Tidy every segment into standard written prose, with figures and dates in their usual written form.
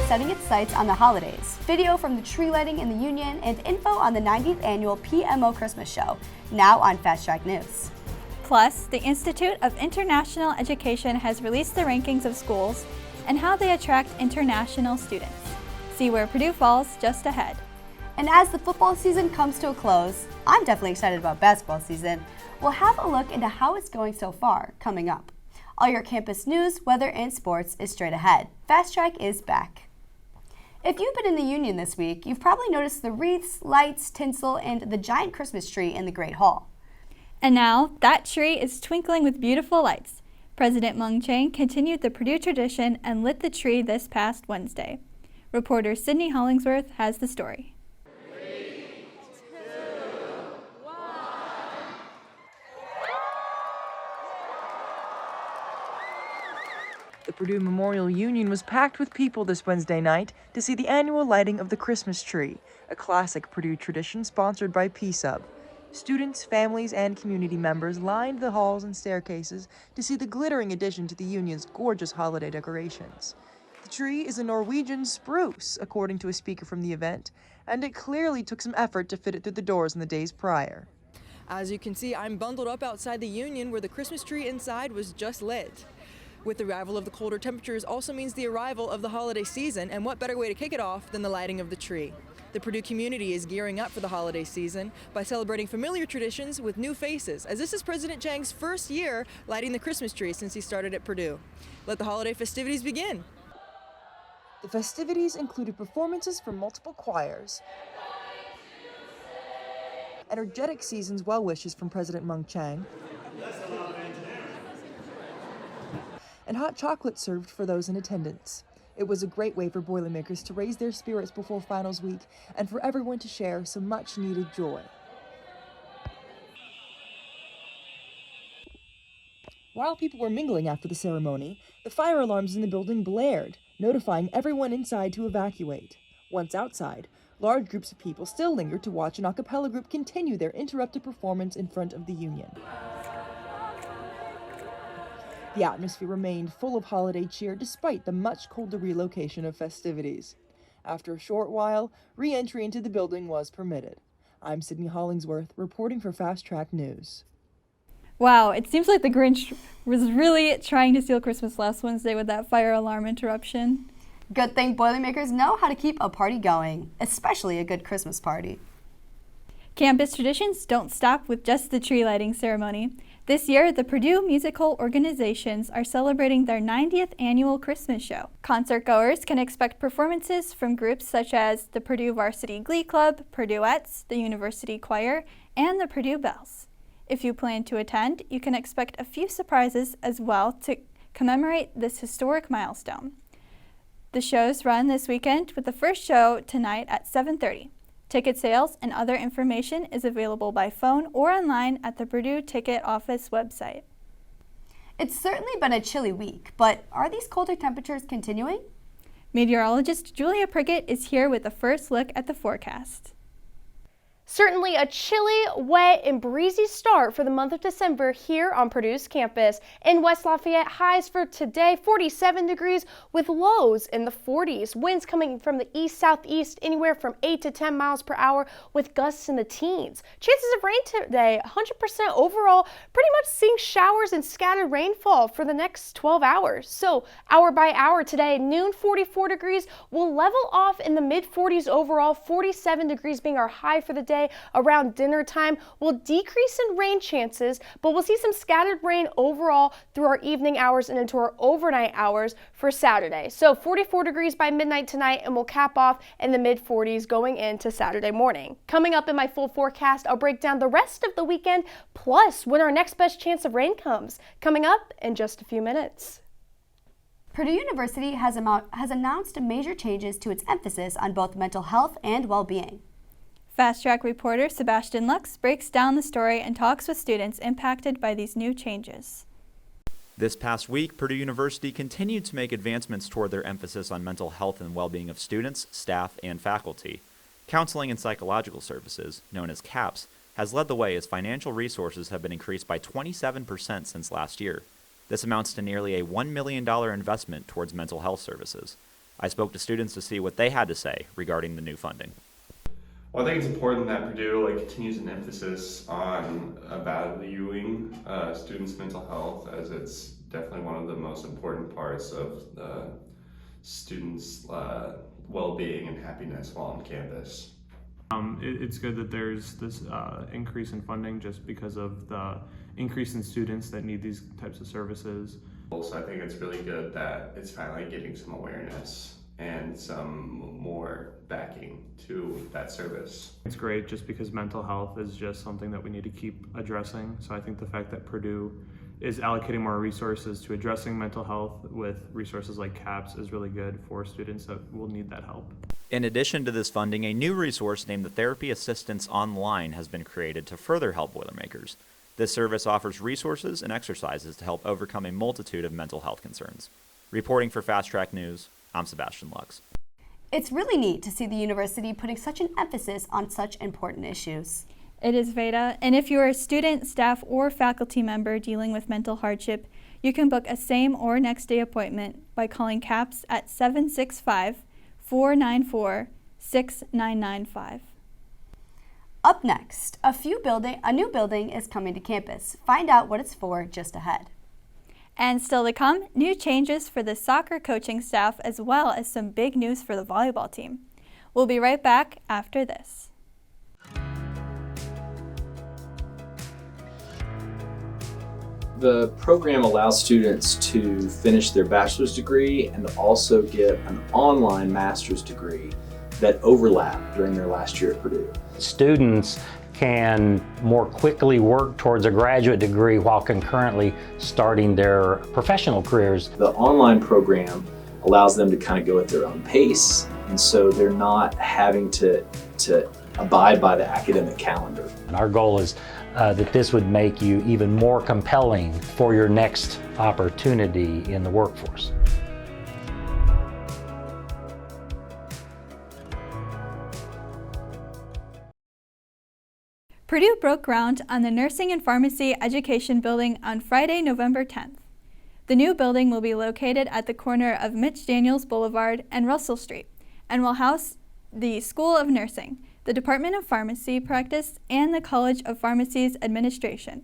setting its sights on the holidays, video from the tree lighting in the Union, and info on the 90th annual PMO Christmas Show, now on Fast Track News. Plus, the Institute of International Education has released the rankings of schools and how they attract international students. See where Purdue falls just ahead. And as the football season comes to a close, I'm definitely excited about basketball season. We'll have a look into how it's going so far coming up. All your campus news, weather, and sports is straight ahead. Fast Track is back. If you've been in the Union this week, you've probably noticed the wreaths, lights, tinsel, and the giant Christmas tree in the Great Hall. And now, that tree is twinkling with beautiful lights. President Mung Chiang continued the Purdue tradition and lit the tree this past Wednesday. Reporter Sydney Hollingsworth has the story. The Purdue Memorial Union was packed with people this Wednesday night to see the annual lighting of the Christmas tree, a classic Purdue tradition sponsored by PSUB. Students, families, and community members lined the halls and staircases to see the glittering addition to the Union's gorgeous holiday decorations. The tree is a Norwegian spruce, according to a speaker from the event, and it clearly took some effort to fit it through the doors in the days prior. As you can see, I'm bundled up outside the Union where the Christmas tree inside was just lit. With the arrival of the colder temperatures also means the arrival of the holiday season, and what better way to kick it off than the lighting of the tree. The Purdue community is gearing up for the holiday season by celebrating familiar traditions with new faces, as this is President Chiang's first year lighting the Christmas tree since he started at Purdue. Let the holiday festivities begin. The festivities included performances from multiple choirs, energetic season's well wishes from President Mung Chiang, and hot chocolate served for those in attendance. It was a great way for Boilermakers to raise their spirits before finals week and for everyone to share some much-needed joy. While people were mingling after the ceremony, the fire alarms in the building blared, notifying everyone inside to evacuate. Once outside, large groups of people still lingered to watch an a cappella group continue their interrupted performance in front of the Union. The atmosphere remained full of holiday cheer despite the much colder relocation of festivities. After a short while, re-entry into the building was permitted. I'm Sydney Hollingsworth, reporting for Fast Track News. Wow, it seems like the Grinch was really trying to steal Christmas last Wednesday with that fire alarm interruption. Good thing Boilermakers know how to keep a party going, especially a good Christmas party. Campus traditions don't stop with just the tree lighting ceremony. This year, the Purdue musical organizations are celebrating their 90th annual Christmas show. Concertgoers can expect performances from groups such as the Purdue Varsity Glee Club, Purduettes, the University Choir, and the Purdue Bells. If you plan to attend, you can expect a few surprises as well to commemorate this historic milestone. The shows run this weekend with the first show tonight at 7:30. Ticket sales and other information is available by phone or online at the Purdue Ticket Office website. It's certainly been a chilly week, but are these colder temperatures continuing? Meteorologist Julia Prickett is here with a first look at the forecast. Certainly a chilly, wet, and breezy start for the month of December here on Purdue's campus. In West Lafayette, highs for today, 47 degrees with lows in the 40s. Winds coming from the east-southeast anywhere from 8 to 10 miles per hour with gusts in the teens. Chances of rain today, 100% overall, pretty much seeing showers and scattered rainfall for the next 12 hours. So hour by hour today, noon 44 degrees, will level off in the mid-40s overall, 47 degrees being our high for the day. Around dinner time will decrease in rain chances, but we'll see some scattered rain overall through our evening hours and into our overnight hours for Saturday. So 44 degrees by midnight tonight, and we'll cap off in the mid-40s going into Saturday morning. Coming up in my full forecast, I'll break down the rest of the weekend, plus when our next best chance of rain comes. Coming up in just a few minutes. Purdue University has announced major changes to its emphasis on both mental health and well-being. Fast Track reporter Sebastian Lux breaks down the story and talks with students impacted by these new changes. This past week, Purdue University continued to make advancements toward their emphasis on mental health and well-being of students, staff, and faculty. Counseling and Psychological Services, known as CAPS, has led the way as financial resources have been increased by 27% since last year. This amounts to nearly a $1 million investment towards mental health services. I spoke to students to see what they had to say regarding the new funding. Well, I think it's important that Purdue continues an emphasis on valuing students' mental health, as it's definitely one of the most important parts of the students' well-being and happiness while on campus. It's good that there's this increase in funding just because of the increase in students that need these types of services. Also, I think it's really good that it's finally getting some awareness and some more backing to that service. It's great just because mental health is just something that we need to keep addressing. So I think the fact that Purdue is allocating more resources to addressing mental health with resources like CAPS is really good for students that will need that help. In addition to this funding, a new resource named the Therapy Assistance Online has been created to further help Boilermakers. This service offers resources and exercises to help overcome a multitude of mental health concerns. Reporting for Fast Track News, I'm Sebastian Lux. It's really neat to see the university putting such an emphasis on such important issues. It is Veda, and if you are a student, staff, or faculty member dealing with mental hardship, you can book a same or next day appointment by calling CAPS at 765-494-6995. Up next, a new building is coming to campus. Find out what it's for just ahead. And still to come, new changes for the soccer coaching staff as well as some big news for the volleyball team. We'll be right back after this. The program allows students to finish their bachelor's degree and also get an online master's degree that overlap during their last year at Purdue. Students can more quickly work towards a graduate degree while concurrently starting their professional careers. The online program allows them to kind of go at their own pace, and so they're not having to abide by the academic calendar. And our goal is that this would make you even more compelling for your next opportunity in the workforce. Purdue broke ground on the Nursing and Pharmacy Education Building on Friday, November 10th. The new building will be located at the corner of Mitch Daniels Boulevard and Russell Street and will house the School of Nursing, the Department of Pharmacy Practice, and the College of Pharmacy's Administration.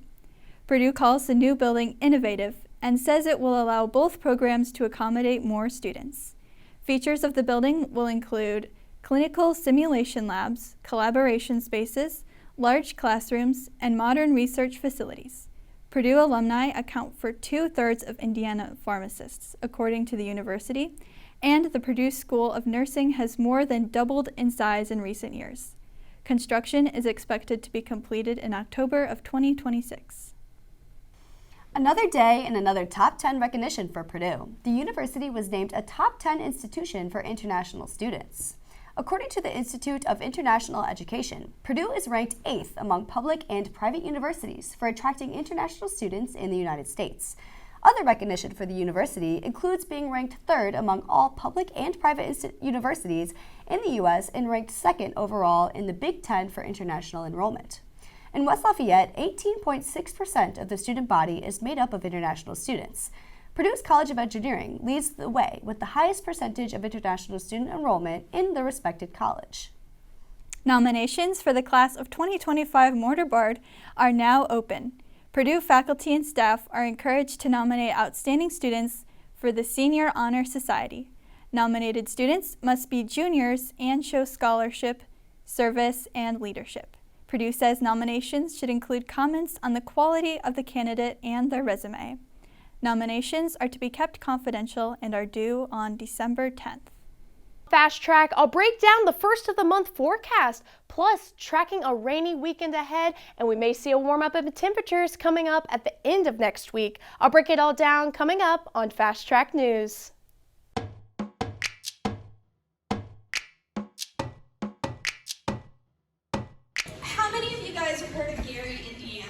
Purdue calls the new building innovative and says it will allow both programs to accommodate more students. Features of the building will include clinical simulation labs, collaboration spaces, large classrooms, and modern research facilities. Purdue alumni account for 2/3 of Indiana pharmacists, according to the university, and the Purdue School of Nursing has more than doubled in size in recent years. Construction is expected to be completed in October of 2026. Another day and another top 10 recognition for Purdue. The university was named a top 10 institution for international students. According to the Institute of International Education, Purdue is ranked 8th among public and private universities for attracting international students in the United States. Other recognition for the university includes being ranked 3rd among all public and private universities in the U.S. and ranked 2nd overall in the Big Ten for international enrollment. In West Lafayette, 18.6% of the student body is made up of international students. Purdue's College of Engineering leads the way with the highest percentage of international student enrollment in the respected college. Nominations for the class of 2025 Mortar Board are now open. Purdue faculty and staff are encouraged to nominate outstanding students for the Senior Honor Society. Nominated students must be juniors and show scholarship, service, and leadership. Purdue says nominations should include comments on the quality of the candidate and their resume. Nominations are to be kept confidential and are due on December 10th. Fast Track, I'll break down the first of the month forecast, plus tracking a rainy weekend ahead, and we may see a warm up of temperatures coming up at the end of next week. I'll break it all down coming up on Fast Track News. How many of you guys have heard of Gary, Indiana?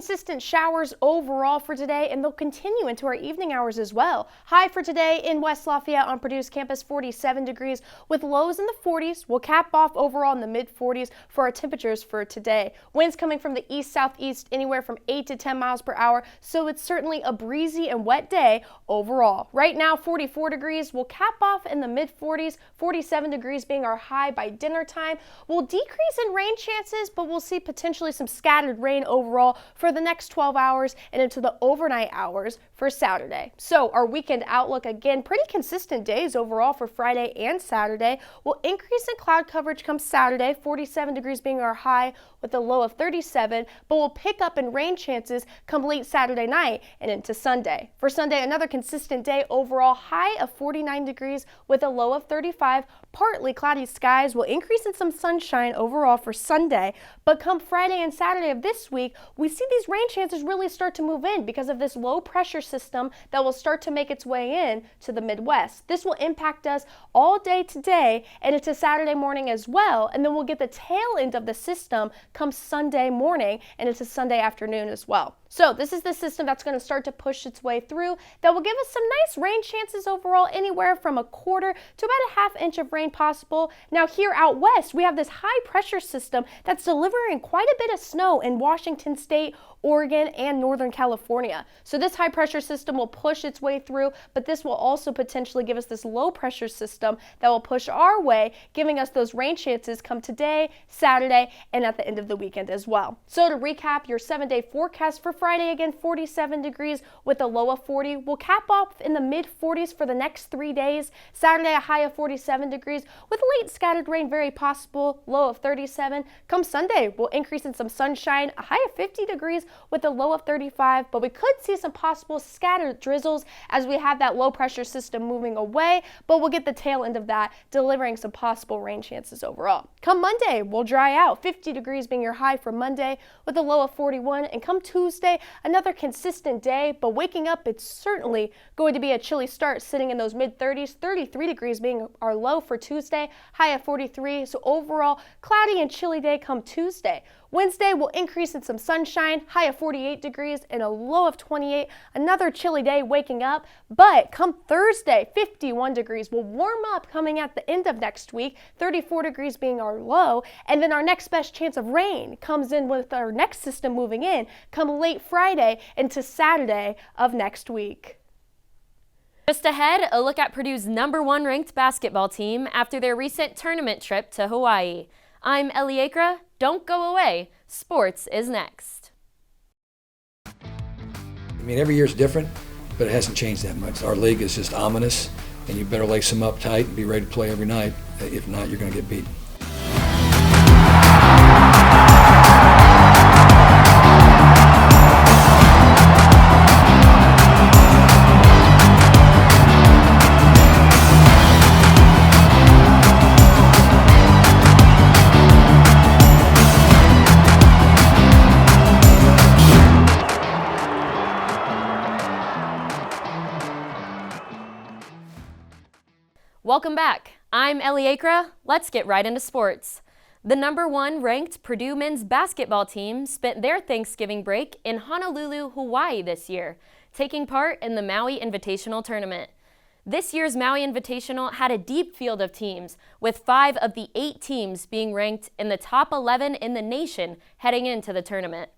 consistent showers overall for today, and they'll continue into our evening hours as well. High for today in West Lafayette on Purdue's campus, 47 degrees with lows in the 40s. We'll cap off overall in the mid-40s for our temperatures for today. Winds coming from the east-southeast anywhere from 8 to 10 miles per hour, so it's certainly a breezy and wet day overall. Right now, 44 degrees. We'll cap off in the mid-40s, 47 degrees being our high by dinner time. We'll decrease in rain chances, but we'll see potentially some scattered rain overall for the next 12 hours and into the overnight hours for Saturday. So our weekend outlook, again, pretty consistent days overall for Friday and Saturday. We'll increase in cloud coverage come Saturday, 47 degrees being our high with a low of 37, but we'll pick up in rain chances come late Saturday night and into Sunday. For Sunday, another consistent day overall, high of 49 degrees with a low of 35. Partly cloudy skies will increase in some sunshine overall for Sunday, but come Friday and Saturday of this week, we see these rain chances really start to move in because of this low pressure system that will start to make its way in to the Midwest. This will impact us all day today and into Saturday morning as well, and then we'll get the tail end of the system come Sunday morning and into Sunday afternoon as well. So this is the system that's going to start to push its way through that will give us some nice rain chances overall, anywhere from a quarter to about a half inch of rain possible. Now here out west, we have this high pressure system that's delivering quite a bit of snow in Washington State, Oregon, and Northern California. So this high pressure system will push its way through, but this will also potentially give us this low pressure system that will push our way, giving us those rain chances come today, Saturday, and at the end of the weekend as well. So to recap, your 7-day forecast for Friday, again, 47 degrees with a low of 40. We'll cap off in the mid-40s for the next 3 days. Saturday, a high of 47 degrees with late scattered rain very possible, low of 37. Come Sunday, we'll increase in some sunshine, a high of 50 degrees with a low of 35, but we could see some possible scattered drizzles as we have that low pressure system moving away, but we'll get the tail end of that, delivering some possible rain chances overall. Come Monday, we'll dry out, 50 degrees being your high for Monday with a low of 41, and come Tuesday, another consistent day, but waking up, it's certainly going to be a chilly start, sitting in those mid-30s, 33 degrees being our low for Tuesday, high of 43, so overall, cloudy and chilly day come Tuesday. Wednesday will increase in some sunshine, high of 48 degrees and a low of 28. Another chilly day waking up, but come Thursday, 51 degrees. We'll warm up coming at the end of next week, 34 degrees being our low, and then our next best chance of rain comes in with our next system moving in come late Friday into Saturday of next week. Just ahead, a look at Purdue's #1 ranked basketball team after their recent tournament trip to Hawaii. I'm Ellie Akra. Don't go away. Sports is next. I mean, every year's different, but it hasn't changed that much. Our league is just ominous, and you better lace them up tight and be ready to play every night. If not, you're going to get beat. Welcome back. I'm Ellie Akra. Let's get right into sports. The #1 ranked Purdue men's basketball team spent their Thanksgiving break in Honolulu, Hawaii this year, taking part in the Maui Invitational Tournament. This year's Maui Invitational had a deep field of teams, with 5 of the 8 teams being ranked in the top 11 in the nation heading into the tournament.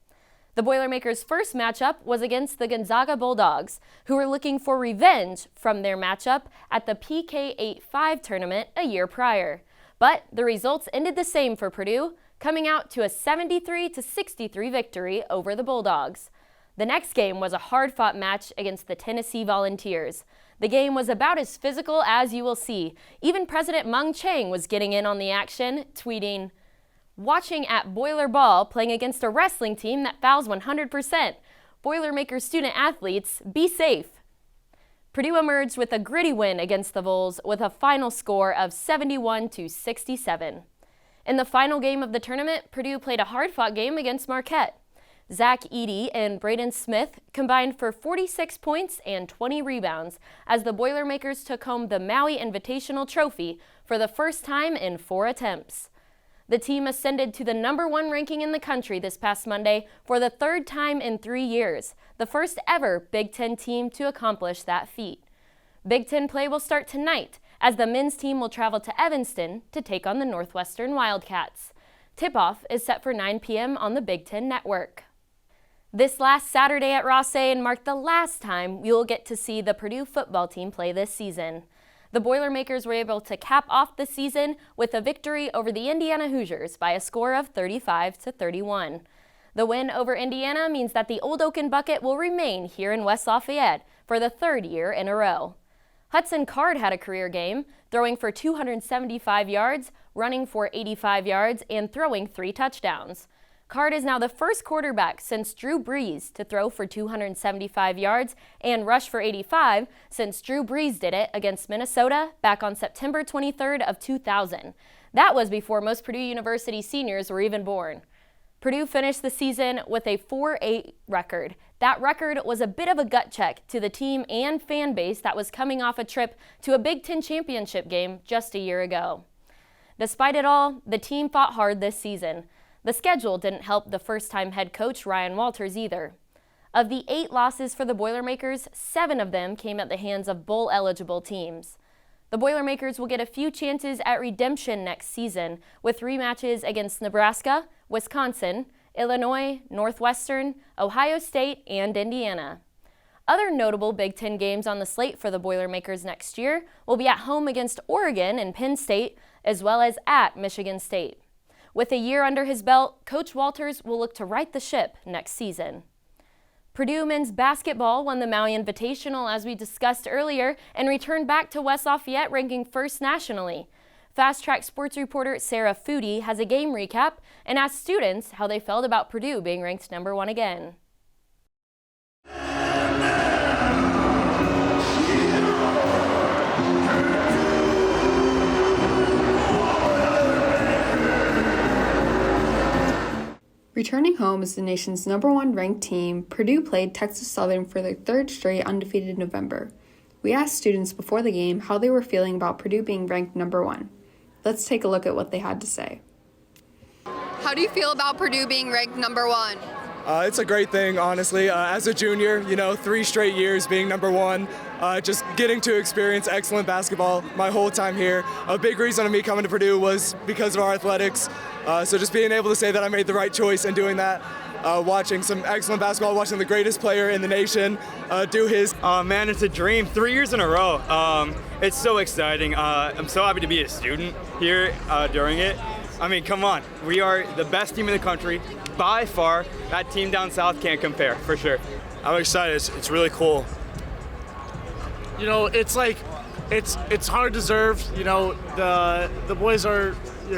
The Boilermakers' first matchup was against the Gonzaga Bulldogs, who were looking for revenge from their matchup at the PK85 tournament a year prior. But the results ended the same for Purdue, coming out to a 73-63 victory over the Bulldogs. The next game was a hard-fought match against the Tennessee Volunteers. The game was about as physical as you will see. Even President Mung Chang was getting in on the action, tweeting, "Watching at Boiler Ball playing against a wrestling team that fouls 100%. Boilermakers student athletes, be safe." Purdue emerged with a gritty win against the Vols with a final score of 71-67. In the final game of the tournament, Purdue played a hard-fought game against Marquette. Zach Edey and Braden Smith combined for 46 points and 20 rebounds as the Boilermakers took home the Maui Invitational Trophy for the first time in 4 attempts. The team ascended to the #1 ranking in the country this past Monday for the 3rd time in 3 years, the first ever Big Ten team to accomplish that feat. Big Ten play will start tonight as the men's team will travel to Evanston to take on the Northwestern Wildcats. Tip-off is set for 9 p.m. on the Big Ten Network. This last Saturday at Ross-Ane marked the last time we will get to see the Purdue football team play this season. The Boilermakers were able to cap off the season with a victory over the Indiana Hoosiers by a score of 35-31. The win over Indiana means that the Old Oaken Bucket will remain here in West Lafayette for the 3rd year in a row. Hudson Card had a career game, throwing for 275 yards, running for 85 yards, and throwing 3 touchdowns. Card is now the first quarterback since Drew Brees to throw for 275 yards and rush for 85 since Drew Brees did it against Minnesota back on September 23rd of 2000. That was before most Purdue University seniors were even born. Purdue finished the season with a 4-8 record. That record was a bit of a gut check to the team and fan base that was coming off a trip to a Big Ten championship game just a year ago. Despite it all, the team fought hard this season. The schedule didn't help the first-time head coach Ryan Walters either. Of the 8 losses for the Boilermakers, 7 of them came at the hands of bowl-eligible teams. The Boilermakers will get a few chances at redemption next season with rematches against Nebraska, Wisconsin, Illinois, Northwestern, Ohio State, and Indiana. Other notable Big Ten games on the slate for the Boilermakers next year will be at home against Oregon and Penn State, as well as at Michigan State. With a year under his belt, Coach Walters will look to right the ship next season. Purdue men's basketball won the Maui Invitational as we discussed earlier and returned back to West Lafayette ranking 1st nationally. Fast Track sports reporter Sarah Foodie has a game recap and asked students how they felt about Purdue being ranked #1 again. Returning home as the nation's #1 ranked team, Purdue played Texas Southern for their 3rd straight undefeated November. We asked students before the game how they were feeling about Purdue being ranked #1. Let's take a look at what they had to say. How do you feel about Purdue being ranked #1? It's a great thing, honestly. As a junior, 3 straight years being #1, just getting to experience excellent basketball my whole time here. A big reason of me coming to Purdue was because of our athletics. So just being able to say that I made the right choice in doing that, watching some excellent basketball, watching the greatest player in the nation do his. Man, it's a dream. 3 years in a row. It's so exciting. I'm so happy to be a student here during it. I mean, come on. We are the best team in the country. By far, that team down south can't compare, for sure. I'm excited. It's really cool. It's hard deserved. The boys are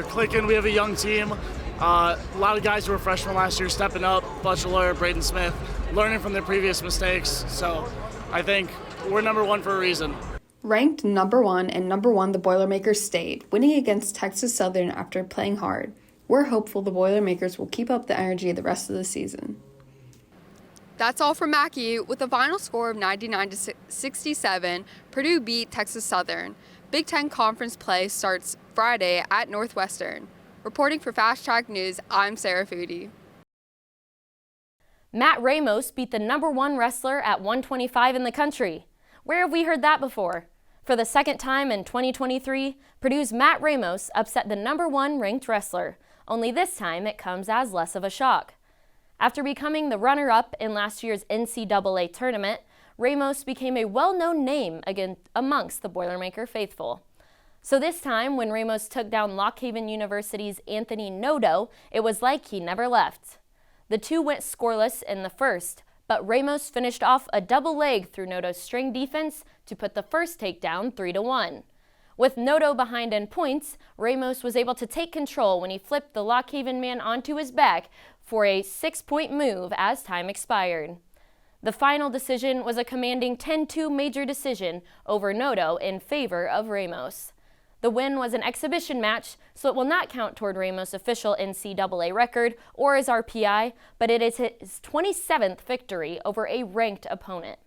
clicking. We have a young team. A lot of guys who were freshmen last year stepping up. Butler, Braden Smith, learning from their previous mistakes. So I think we're #1 for a reason. Ranked #1 and #1 the Boilermakers stayed, winning against Texas Southern after playing hard. We're hopeful the Boilermakers will keep up the energy the rest of the season. That's all from Mackey. With a final score of 99-67, Purdue beat Texas Southern. Big Ten Conference play starts Friday at Northwestern. Reporting for Fast Track News, I'm Sarah Foodie. Matt Ramos beat the #1 wrestler at 125 in the country. Where have we heard that before? For the 2nd time in 2023, Purdue's Matt Ramos upset the #1 ranked wrestler, only this time it comes as less of a shock. After becoming the runner-up in last year's NCAA tournament, Ramos became a well-known name again amongst the Boilermaker faithful. So this time, when Ramos took down Lock Haven University's Anthony Noto, it was like he never left. The two went scoreless in the first, but Ramos finished off a double leg through Noto's string defense to put the first takedown 3-1. With Noto behind in points, Ramos was able to take control when he flipped the Lock Haven man onto his back for a 6-point move as time expired. The final decision was a commanding 10-2 major decision over Noto in favor of Ramos. The win was an exhibition match, so it will not count toward Ramos' official NCAA record or his RPI, but it is his 27th victory over a ranked opponent.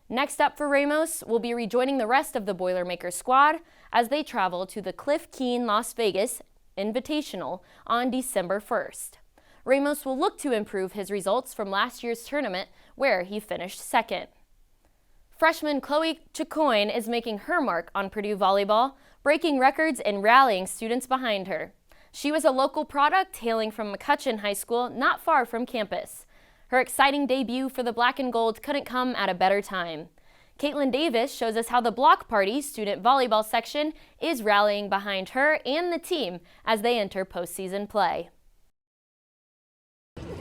Next up for Ramos will be rejoining the rest of the Boilermaker squad as they travel to the Cliff Keen Las Vegas Invitational on December 1st. Ramos will look to improve his results from last year's tournament, where he finished second. Freshman Chloe Chicoine is making her mark on Purdue volleyball, breaking records and rallying students behind her. She was a local product hailing from McCutcheon High School, not far from campus. Her exciting debut for the Black and Gold couldn't come at a better time. Caitlin Davis shows us how the Block Party student volleyball section is rallying behind her and the team as they enter postseason play.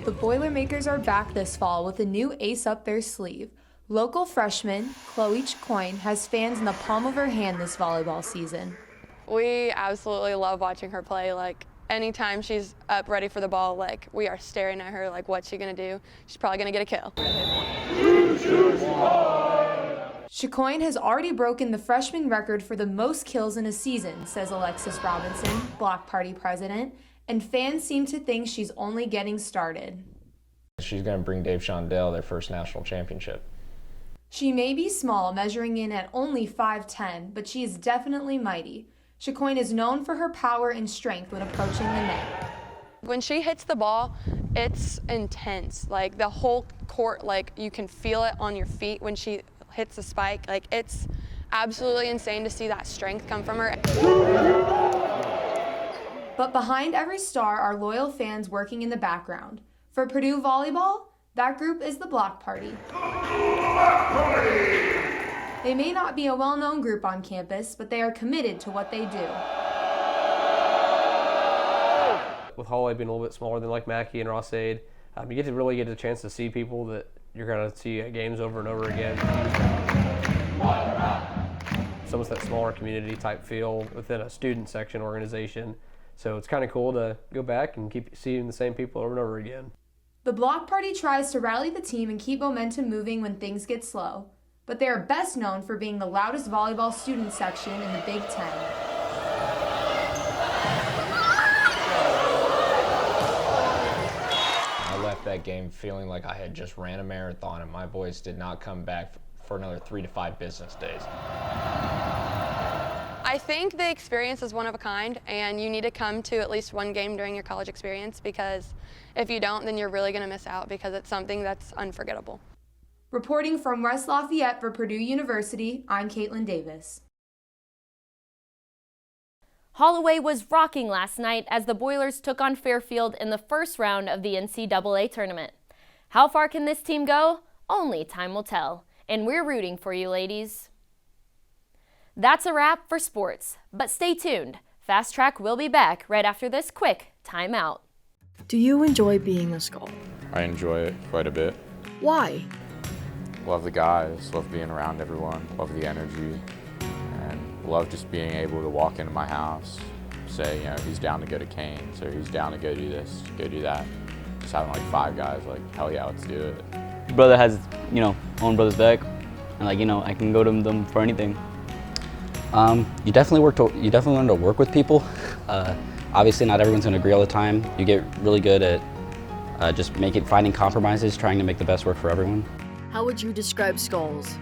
The Boilermakers are back this fall with a new ace up their sleeve. Local freshman Chloe Chicoine has fans in the palm of her hand this volleyball season. We absolutely love watching her play. Like, anytime she's up ready for the ball, like, we are staring at her like, what's she gonna do? She's probably gonna get a kill. Chicoine has already broken the freshman record for the most kills in a season, says Alexis Robinson, Block Party president, and fans seem to think she's only getting started. She's going to bring Dave Shondell their first national championship. She may be small, measuring in at only 5'10", but she is definitely mighty. Chicoine is known for her power and strength when approaching the net. When she hits the ball, it's intense. Like, the whole court, like, you can feel it on your feet when she hits the spike. Like, it's absolutely insane to see that strength come from her. But behind every star are loyal fans working in the background. For Purdue volleyball, that group is the Block Party. They may not be a well-known group on campus, but they are committed to what they do. With Holloway being a little bit smaller than like Mackey and Rossade, you get a chance to see people that you're going to see at games over and over again. It's almost that smaller community type feel within a student section organization. So it's kind of cool to go back and keep seeing the same people over and over again. The Block Party tries to rally the team and keep momentum moving when things get slow, but they are best known for being the loudest volleyball student section in the Big Ten. I left that game feeling like I had just ran a marathon and my boys did not come back for another 3 to 5 business days. I think the experience is one of a kind, and you need to come to at least one game during your college experience, because if you don't, then you're really going to miss out, because it's something that's unforgettable. Reporting from West Lafayette for Purdue University, I'm Caitlin Davis. Holloway was rocking last night as the Boilers took on Fairfield in the first round of the NCAA tournament. How far can this team go? Only time will tell. And we're rooting for you, ladies. That's a wrap for sports, but stay tuned. Fast Track will be back right after this quick timeout. Do you enjoy being a Skull? I enjoy it quite a bit. Why? Love the guys, love being around everyone, love the energy, and love just being able to walk into my house, say, you know, he's down to go to Cane's, or he's down to go do this, go do that. Just having like 5 guys, like, hell yeah, let's do it. Brother has, own brother's back, and I can go to them for anything. You definitely learn to work with people. Obviously, not everyone's going to agree all the time. You get really good at just finding compromises, trying to make the best work for everyone. How would you describe Skulls?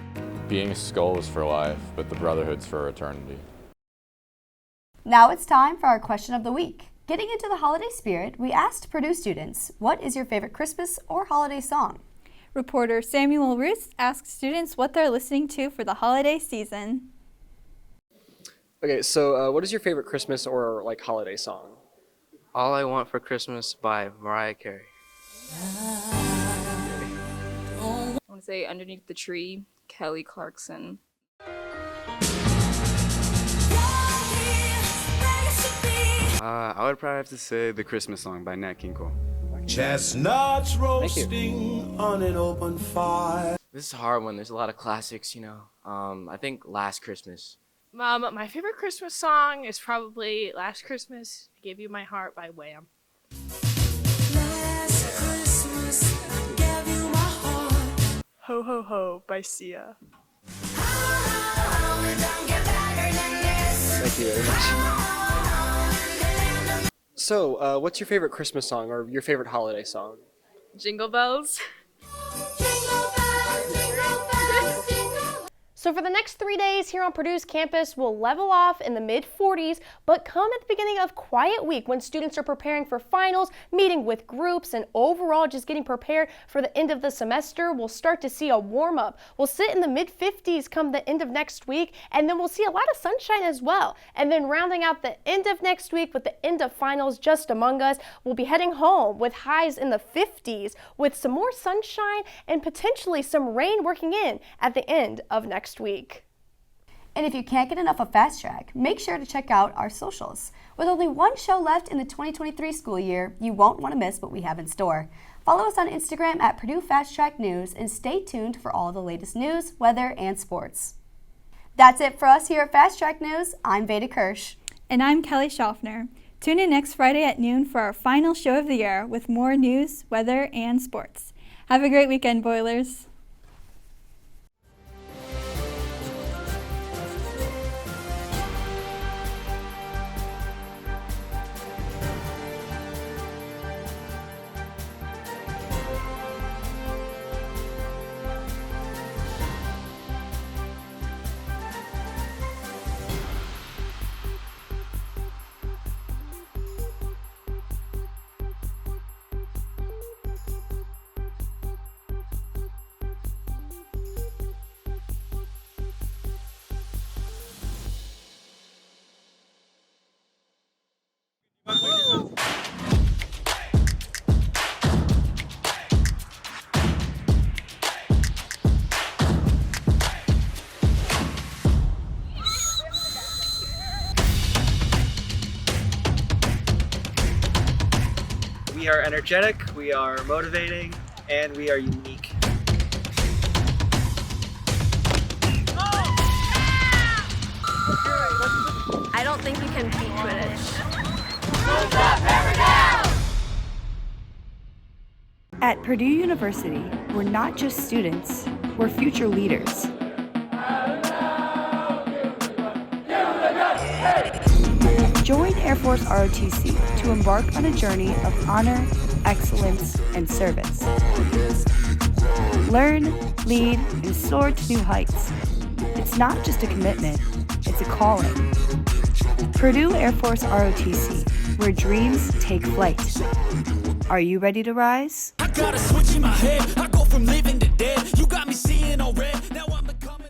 Being a Skull is for life, but the Brotherhood's for eternity. Now it's time for our question of the week. Getting into the holiday spirit, we asked Purdue students, what is your favorite Christmas or holiday song? Reporter Samuel Roos asked students what they're listening to for the holiday season. Okay, so what is your favorite Christmas or holiday song? All I Want for Christmas by Mariah Carey. I want to say Underneath the Tree, Kelly Clarkson. I would probably have to say The Christmas Song by Nat King Cole. Chestnuts roasting on an open fire. This is a hard one. There's a lot of classics, I think Last Christmas. My favorite Christmas song is probably Last Christmas, I Gave You My Heart by Wham. Last Christmas, I gave you my heart. Ho Ho Ho by Sia. Thank you very much. So, what's your favorite Christmas song or your favorite holiday song? Jingle Bells. So for the next 3 days here on Purdue's campus, we'll level off in the mid-40s, but come at the beginning of quiet week when students are preparing for finals, meeting with groups, and overall just getting prepared for the end of the semester, we'll start to see a warm-up. We'll sit in the mid-50s come the end of next week, and then we'll see a lot of sunshine as well. And then rounding out the end of next week with the end of finals just among us, we'll be heading home with highs in the 50s with some more sunshine and potentially some rain working in at the end of next week. And if you can't get enough of Fast Track, make sure to check out our socials. With only one show left in the 2023 school year, you won't want to miss what we have in store. Follow us on Instagram at Purdue Fast Track News and stay tuned for all the latest news, weather, and sports. That's it for us here at Fast Track News. I'm Veda Kirsch. And I'm Kelly Schaffner. Tune in next Friday at noon for our final show of the year with more news, weather, and sports. Have a great weekend, Boilers. We are energetic, we are motivating, and we are unique. I don't think you can beat Quidditch. At Purdue University, we're not just students, we're future leaders. Join Air Force ROTC to embark on a journey of honor, excellence, and service. Learn, lead, and soar to new heights. It's not just a commitment, it's a calling. Purdue Air Force ROTC, where dreams take flight. Are you ready to rise? I got a switch in my head. I go from living to dead. You got me seeing all red. Now I'm becoming.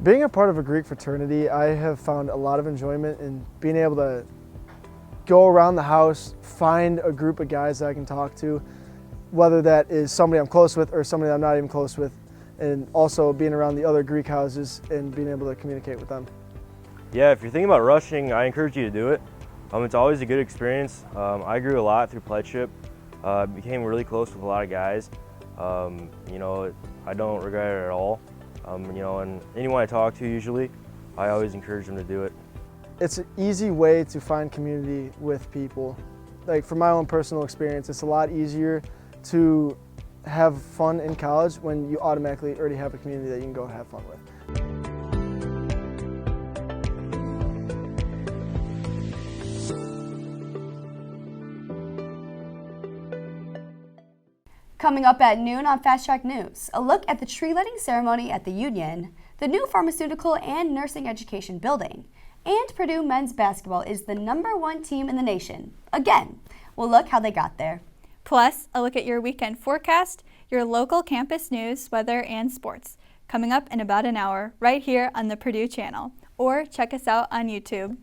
Being a part of a Greek fraternity, I have found a lot of enjoyment in being able to go around the house, find a group of guys that I can talk to, whether that is somebody I'm close with or somebody I'm not even close with, and also being around the other Greek houses and being able to communicate with them. Yeah, if you're thinking about rushing, I encourage you to do it. It's always a good experience. I grew a lot through pledship, became really close with a lot of guys. You know, I don't regret it at all. You know, and anyone I talk to usually, I always encourage them to do it. It's an easy way to find community with people. Like from my own personal experience, it's a lot easier to have fun in college when you automatically already have a community that you can go have fun with. Coming up at noon on Fast Track News, a look at the tree lighting ceremony at the Union, the new pharmaceutical and nursing education building, and Purdue men's basketball is the #1 team in the nation. Again, we'll look how they got there. Plus, a look at your weekend forecast, your local campus news, weather, and sports. Coming up in about an hour, right here on the Purdue channel. Or check us out on YouTube.